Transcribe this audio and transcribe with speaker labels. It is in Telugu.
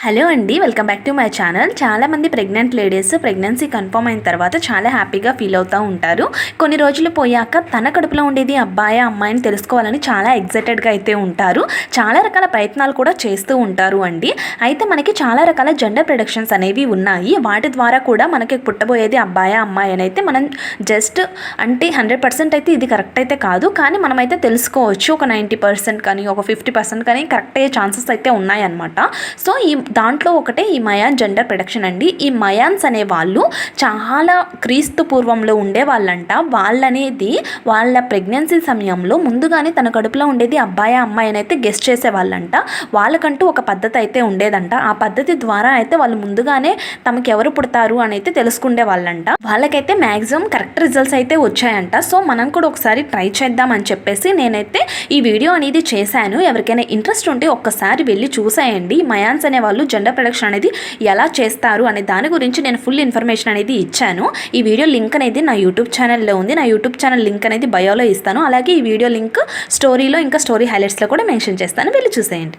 Speaker 1: హలో అండి, welcome back to my channel. చాలామంది ప్రెగ్నెంట్ లేడీస్ ప్రెగ్నెన్సీ కన్ఫర్మ్ అయిన తర్వాత చాలా హ్యాపీగా ఫీల్ అవుతూ ఉంటారు. కొన్ని రోజులు పోయాక తన కడుపులో ఉండేది అబ్బాయి అమ్మాయిని తెలుసుకోవాలని చాలా ఎగ్జైటెడ్గా అయితే ఉంటారు. చాలా రకాల ప్రయత్నాలు కూడా చేస్తూ ఉంటారు అండి. అయితే మనకి చాలా రకాల జెండర్ ప్రిడిక్షన్స్ అనేవి ఉన్నాయి. వాటి ద్వారా కూడా మనకి పుట్టబోయేది అబ్బాయి అమ్మాయి అని అయితే మనం జస్ట్ అంటే 100% అయితే ఇది కరెక్ట్ అయితే కాదు, కానీ మనమైతే తెలుసుకోవచ్చు. ఒక 90% కానీ ఒక 50% కానీ కరెక్ట్ అయ్యే ఛాన్సెస్ అయితే ఉన్నాయన్నమాట. సో దాంట్లో ఒకటే ఈ మయాన్ జెండర్ ప్రొడక్షన్ అండి. ఈ మయాన్స్ అనే వాళ్ళు చాలా క్రీస్తు పూర్వంలో ఉండే వాళ్ళంట. వాళ్ళనేది వాళ్ళ ప్రెగ్నెన్సీ సమయంలో ముందుగానే తన కడుపులో ఉండేది అబ్బాయి అమ్మాయి అని అయితే గెస్ట్ చేసేవాళ్ళంట. వాళ్ళకంటూ ఒక పద్ధతి అయితే ఉండేదంట. ఆ పద్ధతి ద్వారా అయితే వాళ్ళు ముందుగానే తమకు ఎవరు పుడతారు అని అయితే తెలుసుకునే వాళ్ళంట. వాళ్ళకైతే మ్యాక్సిమం కరెక్ట్ రిజల్ట్స్ అయితే వచ్చాయంట. సో మనం కూడా ఒకసారి ట్రై చేద్దాం అని చెప్పేసి నేనైతే ఈ వీడియో అనేది చేశాను. ఎవరికైనా ఇంట్రెస్ట్ ఉంటే ఒక్కసారి వెళ్ళి చూసేయండి. మయాన్స్ అనే వాళ్ళు జెండర్ ప్రొడక్షన్ అనేది ఎలా చేస్తారు అనే దాని గురించి నేను ఫుల్ ఇన్ఫర్మేషన్ అనేది ఇచ్చాను. ఈ వీడియో లింక్ అనేది నా యూట్యూబ్ ఛానల్లో ఉంది. నా యూట్యూబ్ ఛానల్ లింక్ అనేది బయోలో ఇస్తాను. అలాగే ఈ వీడియో లింక్ స్టోరీలో ఇంకా స్టోరీ హైలైట్స్లో కూడా మెన్షన్ చేస్తాను. వెళ్ళి చూసేయండి.